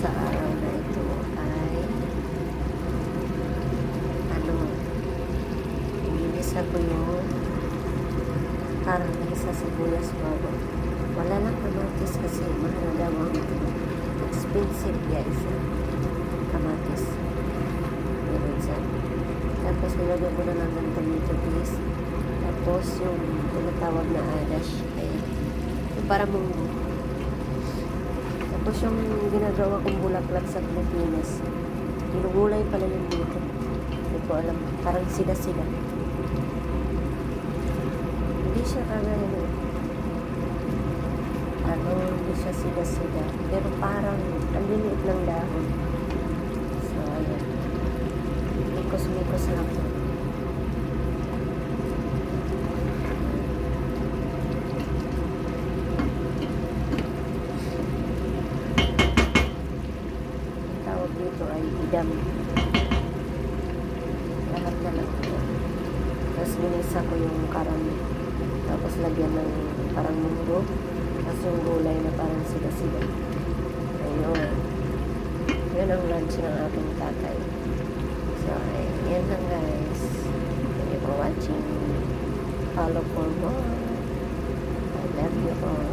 sa araw na ito ay ginisa ko yung karne sa sibuyas bago. Wala lang kamatis kasi mahal daw ang expensive guys. Kamatis. Meron siya. Tapos nilagyan ko na lang ng tomato paste. Tapos yung tinatawag na adash ay yung para munggo. Tapos yung ginagawa kong bulaklak sa Pilipinas, ginugulay pala yung dito. Hindi ko alam. Parang sida-sida. Hindi siya kagaya hindi siya sida-sida. Pero parang ang liliit ng dahon. So, ayan. Mikos-mikos lang po. Tawag dito ay idam. Lahat na lang po. Tapos ginisa ko yung karami. Tapos lagyan ng parang munggo. Tapos yung gulay na parang sida-sida. Ayun. Yun ang lunch ng aking tatay. So, yan lang guys. Thank you for watching. Follow for more. I love you all.